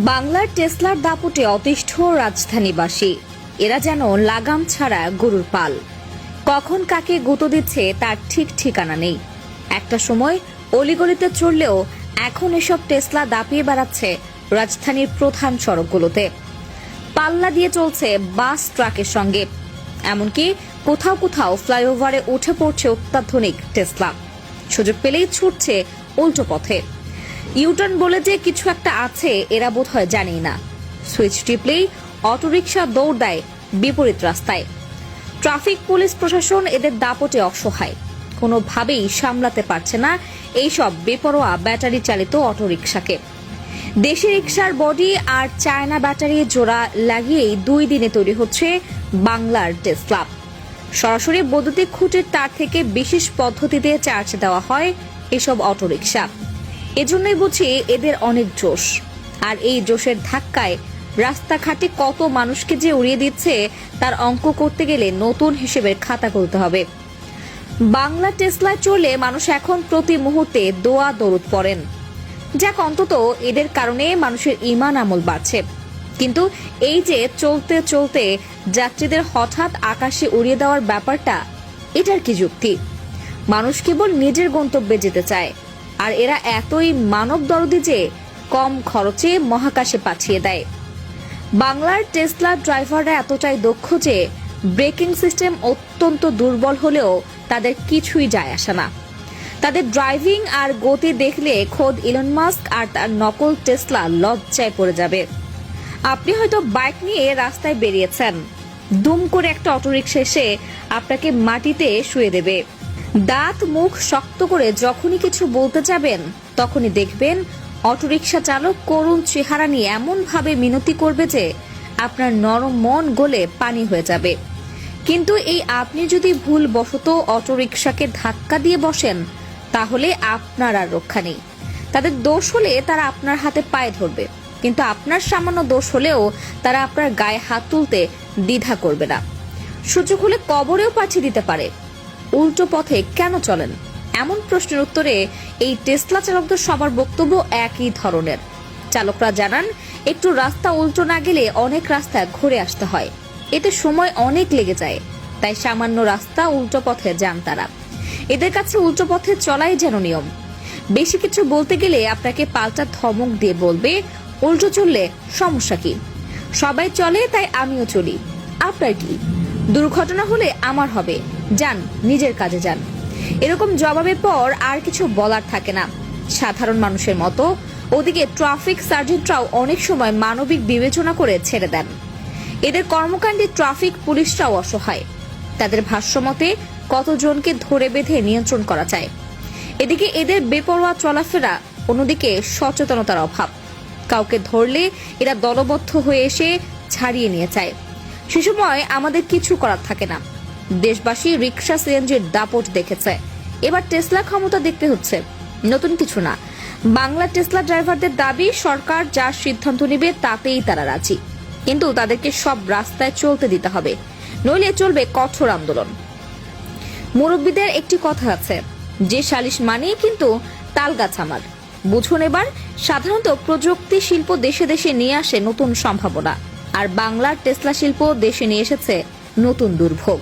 বাংলার টেসলার দাপটে অতিষ্ঠ রাজধানীবাসী। এরা যেন লাগাম ছাড়া গরুর পাল। কখন কাকে গুঁতো দিচ্ছে তার ঠিক ঠিকানা নেই। একটা সময় অলিগলিতে চললেও এখন এসব টেসলা দাপিয়ে বেড়াচ্ছে রাজধানীর প্রধান সড়কগুলোতে। পাল্লা দিয়ে চলছে বাস ট্রাকের সঙ্গে, এমনকি কোথাও কোথাও ফ্লাইওভারে উঠে পড়ছে অত্যাধুনিক টেসলা। সুযোগ পেলেই ছুটছে উল্টো পথে। ইউটার্ন বলে যে কিছু একটা আছে এরা বোধহয় জানেই না। সুইচ টিপলেই অটোরিকশা দৌড় দেয় বিপরীত রাস্তায়। ট্রাফিক পুলিশ প্রশাসন এদের দাপটে অসহায়, কোনোভাবেই সামলাতে পারছে না এইসব বেপরোয়া ব্যাটারি চালিত অটোরিকশাকে। দেশি রিকশার বডি আর চায়না ব্যাটারি জোড়া লাগিয়েই 2 দিনে তৈরি হচ্ছে বাংলার টেসলা। সরাসরি বৈদ্যুতিক খুঁটির তার থেকে বিশেষ পদ্ধতিতে চার্জ দেওয়া হয় এসব অটোরিকশা। এজন্যই বুঝি এদের অনেক জোশ। আর এই জোশের ধাক্কায় রাস্তাঘাটে কত মানুষকে যে উড়িয়ে দিচ্ছে তার অঙ্ক করতে গেলে নতুন হিসেবের খাতা খুলতে হবে। বাংলা টেসলায় চলে মানুষ এখন প্রতি মুহূর্তে দোয়া দরুদ পড়েন। যাক, অন্তত এদের কারণে মানুষের ঈমান আমল বাড়ছে। কিন্তু এই যে চলতে চলতে যাত্রীদের হঠাৎ আকাশে উড়িয়ে দেওয়ার ব্যাপারটা, এটার কি যুক্তি? মানুষ কেবল নিজের গন্তব্যে যেতে চায়, আর এরা এতই মানব দরদি যে কম খরচে মহাকাশে পাঠিয়ে দেয়। বাংলার টেসলা ড্রাইভাররা এতটাই দক্ষ যে ব্রেকিং সিস্টেম অত্যন্ত দুর্বল হলেও তাদের কিছুই যায় আসে না। তাদের ড্রাইভিং আর গতি দেখলে খোদ ইলন মাস্ক আর তার নকল টেসলা লজ্জায় পড়ে যাবে। আপনি হয়তো বাইক নিয়ে রাস্তায় বেরিয়েছেন, দুম করে একটা অটোরিকশা এসে আপনাকে মাটিতে শুয়ে দেবে। দাঁত মুখ শক্ত করে যখনই কিছু বলতে যাবেন তখনই দেখবেন অটোরিকশা চালক করুণ চেহারা নিয়ে এমন ভাবে মিনতি করবে যে আপনার নরম মন গলে পানি হয়ে যাবে। কিন্তু এই আপনি যদি ভুলবশত অটোরিকশাকে ধাক্কা দিয়ে বসেন, তাহলে আপনার আর রক্ষা নেই। তাদের দোষ হলে তারা আপনার হাতে পায়ে ধরবে, কিন্তু আপনার সামান্য দোষ হলেও তারা আপনার গায়ে হাত তুলতে দ্বিধা করবে না। সুযোগ হলে কবরেও পাঠিয়ে দিতে পারে। উল্টো পথে কেন চলেন? এমন প্রশ্নের উত্তরে এই টেসলা চালকদের সবার বক্তব্য একই ধরনের। চালকরা জানান, একটু রাস্তা উল্টো না গেলে অনেক রাস্তা ঘুরে আসতে হয়, এতে সময় অনেক লেগে যায়। তাই সামান্য রাস্তা উল্টো পথে যান তারা। এদের কাছে উল্টো পথে চলাই যেন নিয়ম। বেশি কিছু বলতে গেলে আপনাকে পাল্টা ধমক দিয়ে বলবে, উল্টো চললে সমস্যা কি? সবাই চলে তাই আমিও চলি, আপনার কি? দুর্ঘটনা হলে আমার হবে, যান নিজের কাজে যান। এরকম জবাবের পর আর কিছু বলার থাকে না। সাধারণ মানুষের মতো ওদিকে ট্রাফিক সার্জেন্টরাও অনেক সময় মানবিক বিবেচনা করে ছেড়ে দেন। এদের কর্মকাণ্ডে ট্রাফিক পুলিশরাও অসহায়। তাদের ভাষ্যমতে কতজনকে ধরে বেঁধে নিয়ন্ত্রণ করা যায়। এদিকে এদের বেপরোয়া চলাফেরা, অন্যদিকে সচেতনতার অভাব। কাউকে ধরলে এরা দলবদ্ধ হয়ে এসে ছাড়িয়ে নিয়ে যায়। সে সময় আমাদের কিছু করার থাকে না। দেশবাসী রিকশা সিএনজির দাপট দেখেছে, এবার টেসলা ক্ষমতা দেখতে হচ্ছে। নতুন কিছু না। বাংলা টেসলা ড্রাইভারদের দাবি, সরকার যা সিদ্ধান্ত নেবে তাতেই তারা রাজি, কিন্তু তাদেরকে সব রাস্তায় চলতে দিতে হবে, নইলে চলবে কঠোর আন্দোলন। মুরব্বীদের একটি কথা আছে, যে সালিশ মানেই কিন্তু তালগাছ আমার। বুঝুন এবার, সাধারণত প্রযুক্তি শিল্প দেশে দেশে নিয়ে আসে নতুন সম্ভাবনা, আর বাংলার টেসলা শিল্প দেশে নিয়ে এসেছে নতুন দুর্ভোগ।